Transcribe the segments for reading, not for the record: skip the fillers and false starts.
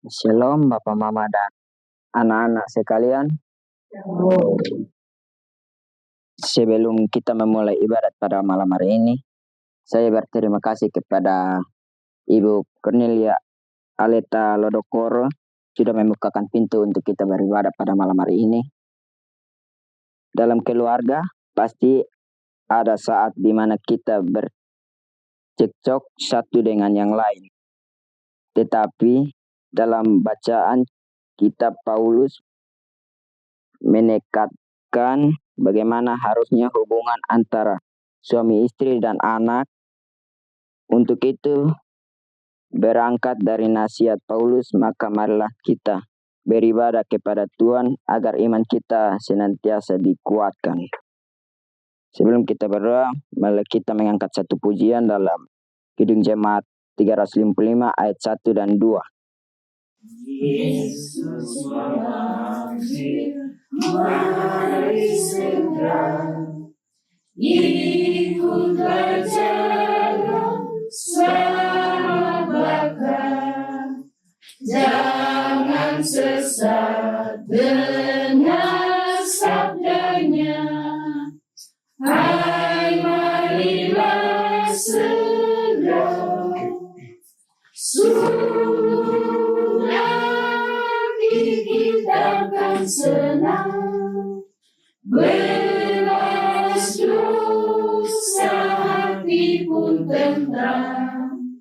Shalom Bapak Mama dan anak-anak sekalian. Sebelum kita memulai ibadat pada malam hari ini, saya berterima kasih kepada Ibu Cornelia Aleta Lodokoro sudah membukakan pintu untuk kita beribadah pada malam hari ini. Dalam keluarga pasti ada saat di mana kita bercekcok satu dengan yang lain. Tetapi dalam bacaan kitab Paulus menekatkan bagaimana harusnya hubungan antara suami istri dan anak. Untuk itu, berangkat dari nasihat Paulus, maka marilah kita beribadah kepada Tuhan agar iman kita senantiasa dikuatkan. Sebelum kita berdoa, marilah kita mengangkat satu pujian dalam Kidung Jemaat 355 ayat 1 dan 2. Yesus memanggil, mari segera ikutlah jalan selamat bakal, jangan sesat dengar sabdanya. Hai marilah segera, kita akan senang, bebas dosa hati pun tentram,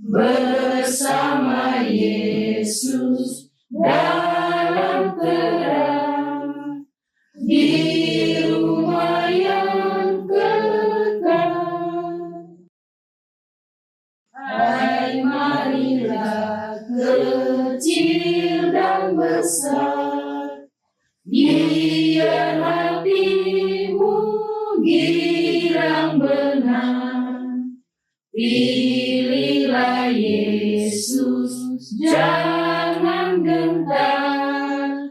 bersama Yesus dalam terang, di rumah yang kekal. Hai marilah kecil dan besar, biar hatimu girang benar, pilihlah Yesus, jangan gentar.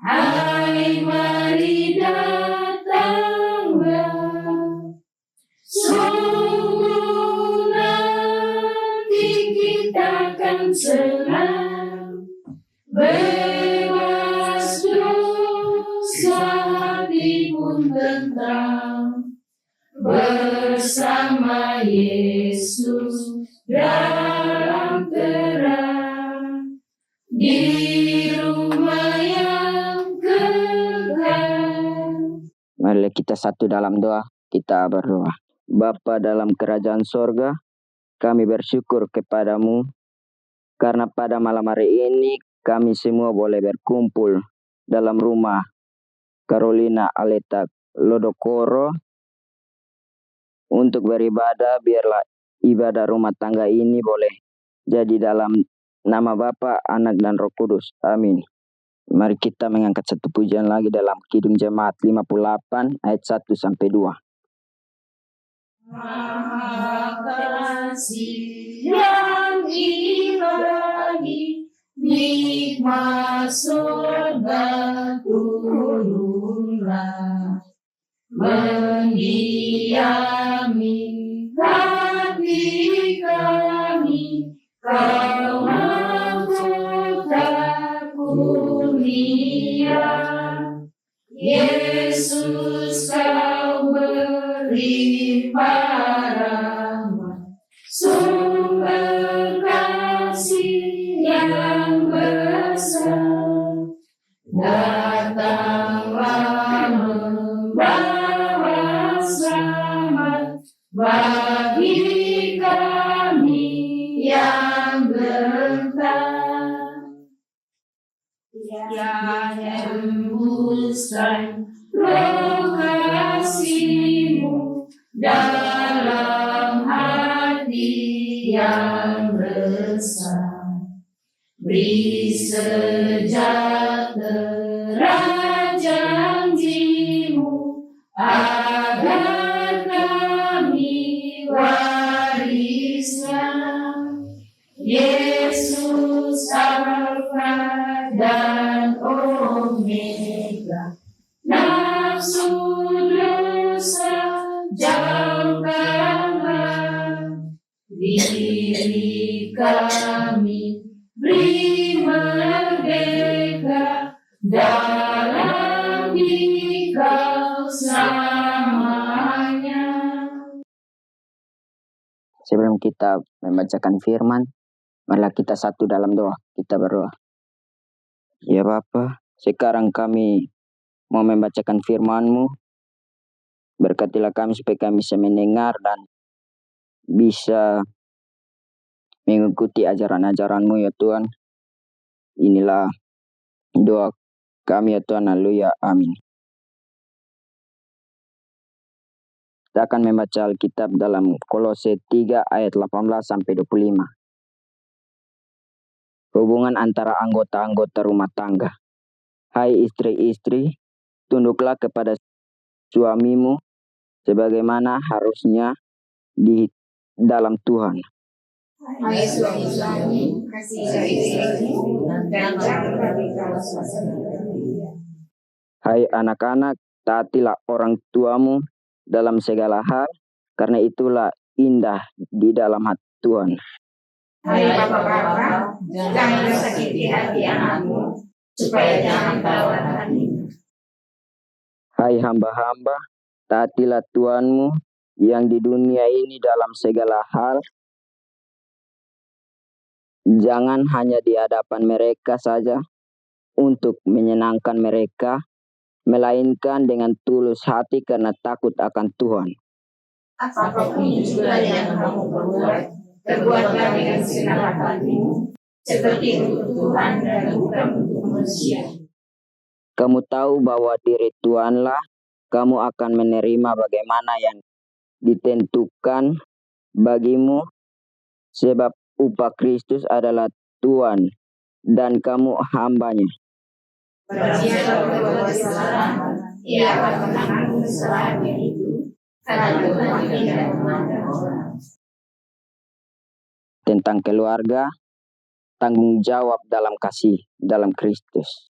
Hai mari datanglah, sungguh nanti kita akan senang, bebas dosa hati pun tentram, bersama Yesus dalam terang, di rumah yang kekal. Marilah kita satu dalam doa, kita berdoa. Bapa dalam kerajaan sorga, kami bersyukur kepadamu karena pada malam hari ini kami semua boleh berkumpul dalam rumah Carolina Aleta Lodokoro untuk beribadah. Biarlah ibadah rumah tangga ini boleh jadi dalam nama Bapa, Anak dan Roh Kudus. Amin. Mari kita mengangkat satu pujian lagi dalam Kidung Jemaat 58 ayat 1 sampai 2. Maha kasih yang ilahi, nikmat surga turunlah, mendiami hati kami, kau mahkota kurnia. Yesus kau beri rahmat, sumber kasih yang besar, datanglah membawa selamat bagi kami yang gentar. Ya hembuskan roh kasih-Mu dalam hati yang resah, beri sejahtera janji-Mu agar kami warisnya. Yesus Alfa dan Omega, nafsu dosa jauhkanlah, diri kami beri merdeka dalam Dikau selamanya. Sebelum kita membacakan firman, marilah kita satu dalam doa. Kita berdoa. Ya Bapa, sekarang kami mau membacakan firman-Mu. Berkatilah kami supaya kami bisa mendengar dan bisa mengikuti ajaran-ajaran-Mu ya Tuhan. Inilah doa kami ya Tuhan. Haleluya. Amin. Kita akan membaca Alkitab dalam Kolose 3 ayat 18 sampai 25. Hubungan antara anggota-anggota rumah tangga. Hai istri-istri, tunduklah kepada suamimu sebagaimana harusnya di dalam Tuhan. Hai suami-suami, kasihilah istrimu dan jangan kau suasana. Hai anak-anak, taatilah orang tuamu dalam segala hal, karena itulah indah di dalam hati Tuhan. Hai bapak-bapak, jangan sakiti hati anakmu, supaya jangan tawar hatinya. Hai hamba-hamba, taatilah Tuhanmu yang di dunia ini dalam segala hal. Jangan hanya di hadapan mereka saja untuk menyenangkan mereka, melainkan dengan tulus hati karena takut akan Tuhan. Apapun juga yang kamu perbuatlah dengan senang hatimu, seperti untuk Tuhan dan bukan untuk manusia. Kamu tahu bahwa diri Tuhanlah kamu akan menerima bagaimana yang ditentukan bagimu, sebab upah Kristus adalah Tuhan dan kamu hambanya. Barang siapa berbuat kesalahan, ia akan menanggung kesalahannya itu, karena Tuhan tidak memandang orang. Tentang keluarga, tanggung jawab dalam kasih dalam Kristus.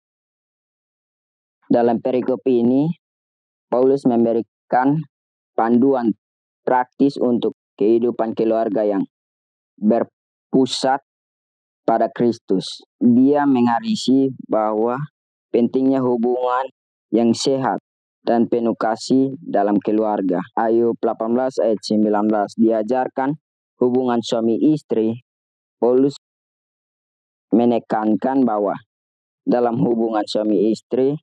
Dalam perikop ini, Paulus memberikan panduan praktis untuk kehidupan keluarga yang berpusat pada Kristus. Dia mengarisi bahwa pentingnya hubungan yang sehat dan penuh kasih dalam keluarga. Ayub 18 ayat 19 diajarkan hubungan suami istri. Paulus menekankan bahwa dalam hubungan suami istri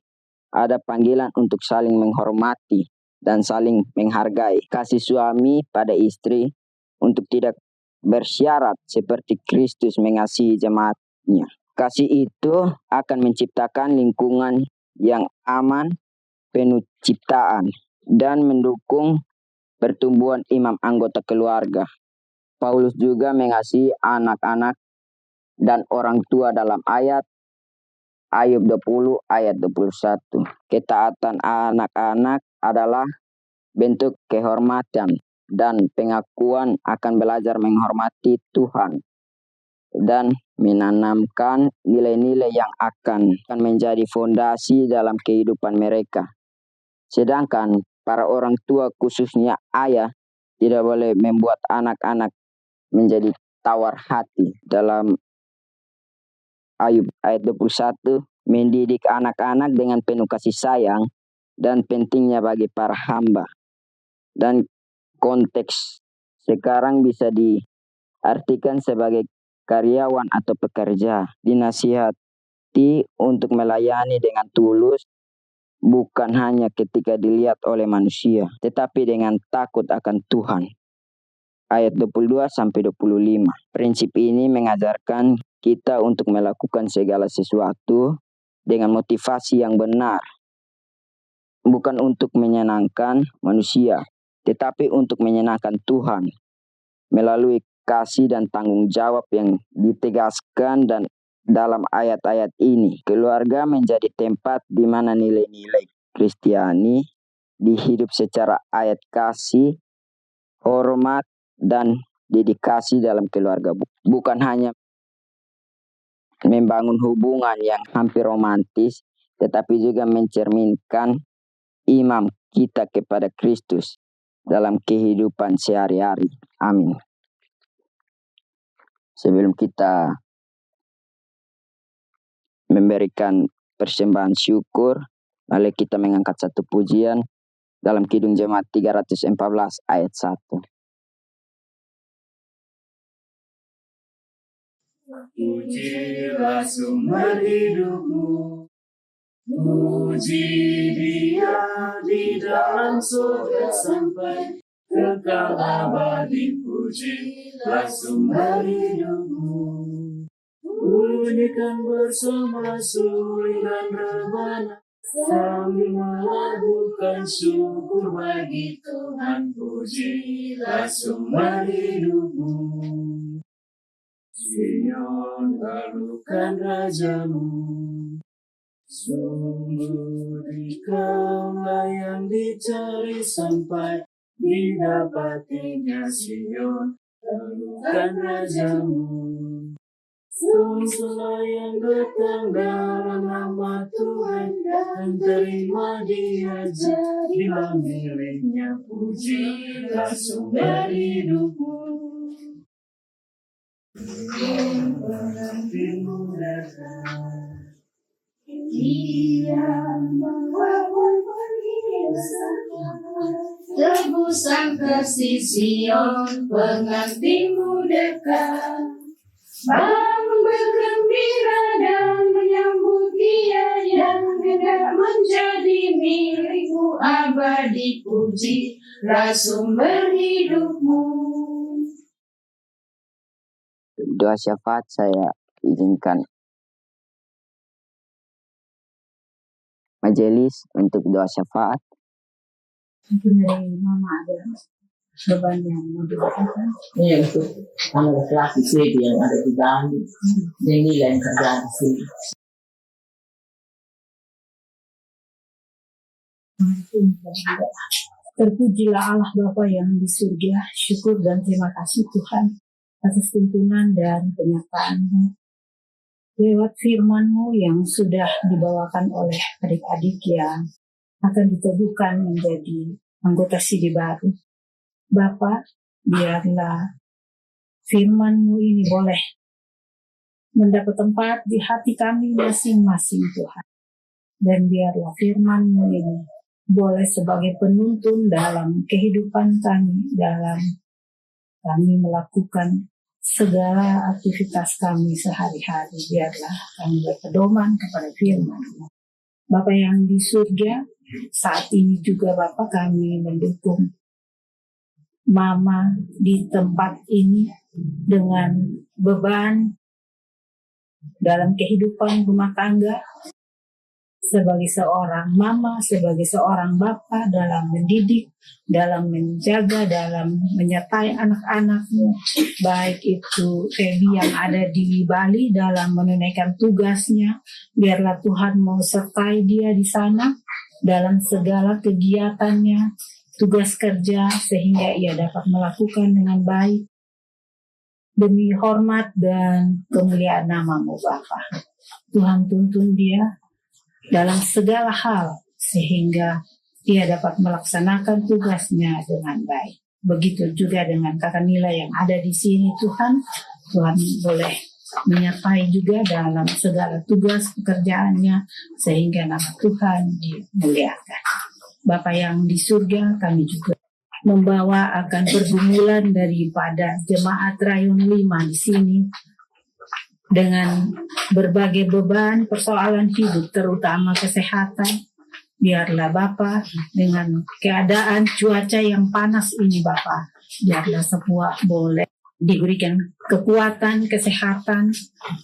ada panggilan untuk saling menghormati dan saling menghargai. Kasih suami pada istri untuk tidak bersyarat seperti Kristus mengasihi jemaatnya. Kasih itu akan menciptakan lingkungan yang aman, penuh ciptaan, dan mendukung pertumbuhan imam anggota keluarga. Paulus juga mengasihi anak-anak dan orang tua dalam ayat Ayub 20 ayat 21. Ketaatan anak-anak adalah bentuk kehormatan dan pengakuan akan belajar menghormati Tuhan dan menanamkan nilai-nilai yang akan menjadi fondasi dalam kehidupan mereka. Sedangkan para orang tua khususnya ayah tidak boleh membuat anak-anak menjadi tawar hati. Dalam Ayub ayat 21, mendidik anak-anak dengan penuh kasih sayang dan pentingnya bagi para hamba. Dan konteks sekarang bisa diartikan sebagai karyawan atau pekerja, dinasihati untuk melayani dengan tulus, bukan hanya ketika dilihat oleh manusia, tetapi dengan takut akan Tuhan. Ayat 22 sampai 25. Prinsip ini mengajarkan kita untuk melakukan segala sesuatu dengan motivasi yang benar, bukan untuk menyenangkan manusia, tetapi untuk menyenangkan Tuhan melalui kasih dan tanggung jawab yang ditegaskan dan dalam ayat-ayat ini. Keluarga menjadi tempat di mana nilai-nilai Kristiani dihidup secara ayat kasih, hormat, dan dedikasi dalam keluarga. Bukan hanya membangun hubungan yang hampir romantis, tetapi juga mencerminkan imam kita kepada Kristus dalam kehidupan sehari-hari. Amin. Sebelum kita memberikan persembahan syukur. Mari kita mengangkat satu pujian dalam Kidung Jemaat 314 ayat 1. Pujilah sumber hidupmu, puji Dia di dalam surga sampai kekal abadi. Pujilah sumber hidupmu, bunyikan bersama suling dan rebana sambil melakukan syukur bagi Tuhan. Pujilah sumber hidupmu, Sion lalukan rajamu. Sungguh Dikaulah yang dicari sampai didapatinya. Sion lalukan rajamu. Sungguhlah yang datang dalam nama Tuhan dan terima Dia jadilah miliknya. Pujilah sumber hidupmu, pengantinmu datang. Dia membangun tebusan kasih Sion, pengantinmu dekat. Bangun bergembira dan menyambut Dia yang hendak menjadi milikmu abadi. Pujilah sumber hidupmu. Doa syafaat saya izinkan majelis untuk doa syafaat. Mungkin dari mama ada beban yang mau dilakukan. Ini untuk anak laki-laki sih yang ada di dalam dan nilai yang kerjaan sih. Terpujilah Allah Bapa yang di surga. Syukur dan terima kasih Tuhan atas tuntunan dan penyertaan-Mu. Lewat firman-Mu yang sudah dibawakan oleh adik-adik yang akan diteguhkan menjadi anggota CD baru. Bapa, biarlah firman-Mu ini boleh mendapat tempat di hati kami masing-masing Tuhan. Dan biarlah firman-Mu ini boleh sebagai penuntun dalam kehidupan kami, dalam kami melakukan segala aktivitas kami sehari-hari. Biarlah kami berpedoman kepada firman-Mu. Bapa yang di surga, saat ini juga Bapa kami mendukung Mama di tempat ini dengan beban dalam kehidupan rumah tangga, sebagai seorang mama, sebagai seorang bapa dalam mendidik, dalam menjaga, dalam menyertai anak-anakmu, baik itu Ebi yang ada di Bali dalam menunaikan tugasnya. Biarlah Tuhan mau sertai dia di sana dalam segala kegiatannya, tugas kerja, sehingga ia dapat melakukan dengan baik demi hormat dan kemuliaan nama-Mu Bapa. Tuhan tuntun dia dalam segala hal sehingga dia dapat melaksanakan tugasnya dengan baik. Begitu juga dengan kakak Nila yang ada di sini Tuhan. Tuhan boleh menyertai juga dalam segala tugas pekerjaannya sehingga nama Tuhan dimuliakan. Bapa yang di surga, kami juga membawa akan pergumulan daripada jemaat Rayon 5 di sini dengan berbagai beban persoalan hidup, terutama kesehatan. Biarlah Bapa dengan keadaan cuaca yang panas ini Bapa, biarlah semua boleh diberikan kekuatan, kesehatan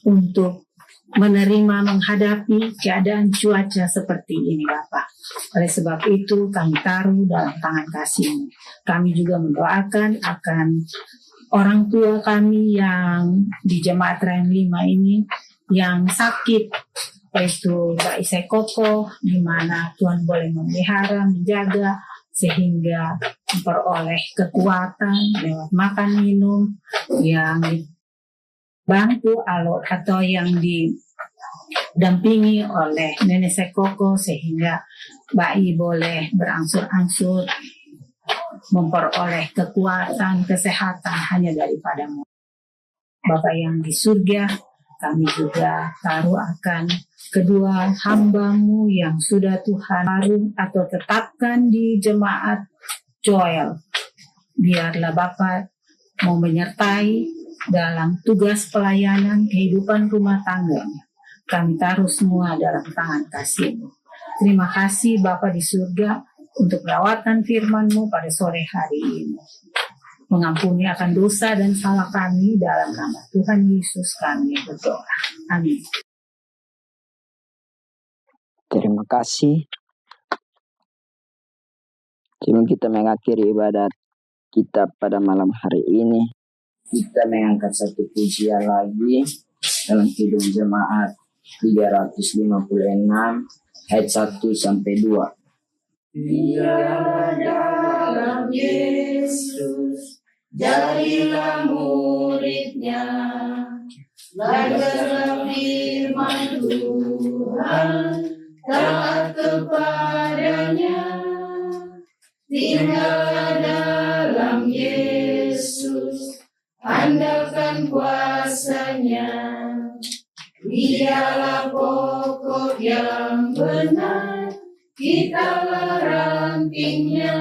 untuk menerima, menghadapi keadaan cuaca seperti ini Bapa. Oleh sebab itu kami taruh dalam tangan kasih-Mu. Kami juga mendoakan akan orang tua kami yang di Jemaat Rayon 5 ini yang sakit, yaitu Mbak Isai Koko, di mana Tuhan boleh memelihara, menjaga, sehingga memperoleh kekuatan lewat makan minum yang dibantu atau yang didampingi oleh Nenek Sekoko, sehingga Mbak I boleh berangsur-angsur memperoleh kekuatan, kesehatan hanya daripada-Mu. Bapa yang di surga, kami juga taruh akan kedua hamba-Mu yang sudah Tuhan taruh atau tetapkan di jemaat Joel. Biarlah Bapa mau menyertai dalam tugas pelayanan kehidupan rumah tangganya. Kami taruh semua dalam tangan kasih-Mu. Terima kasih Bapa di surga untuk perawatan firman-Mu pada sore hari ini. Mengampuni akan dosa dan salah kami dalam nama Tuhan Yesus kami berdoa. Amin. Terima kasih. Sebelum kita mengakhiri ibadat kita pada malam hari ini, kita mengangkat satu pujian lagi dalam Kidung Jemaat 356 ayat 1 sampai 2. Biarlah dalam Yesus jadilah muridnya, belajarlah firman Tuhan, taat kepadanya, tinggallah dalam Yesus, andalkan kuasanya, dialah pokok yang benar, kitalah rantingnya.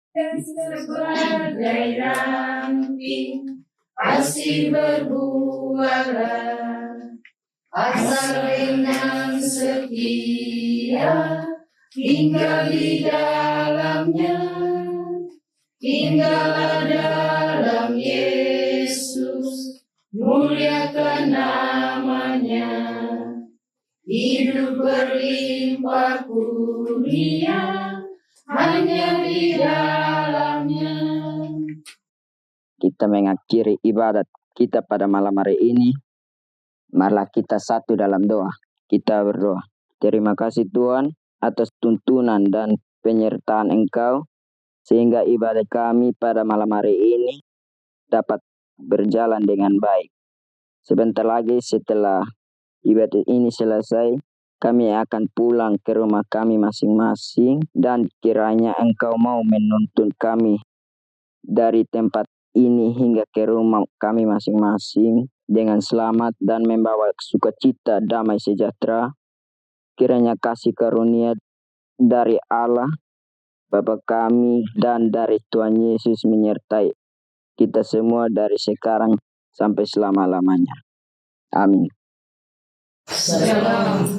Dan sebagai ranting pasti berbuahlah, asal dengan setia tinggal di dalamnya. Tinggallah dalam Yesus, muliakan namanya, hidup berlimpah kurnia hanya di dalamnya. Kita mengakhiri ibadat kita pada malam hari ini. Marilah kita satu dalam doa. Kita berdoa. Terima kasih Tuhan atas tuntunan dan penyertaan Engkau, sehingga ibadat kami pada malam hari ini dapat berjalan dengan baik. Sebentar lagi setelah ibadat ini selesai, kami akan pulang ke rumah kami masing-masing, dan kiranya Engkau mau menuntun kami dari tempat ini hingga ke rumah kami masing-masing dengan selamat dan membawa sukacita, damai sejahtera. Kiranya kasih karunia dari Allah Bapa kami dan dari Tuhan Yesus menyertai kita semua dari sekarang sampai selama-lamanya. Amin. Shalom.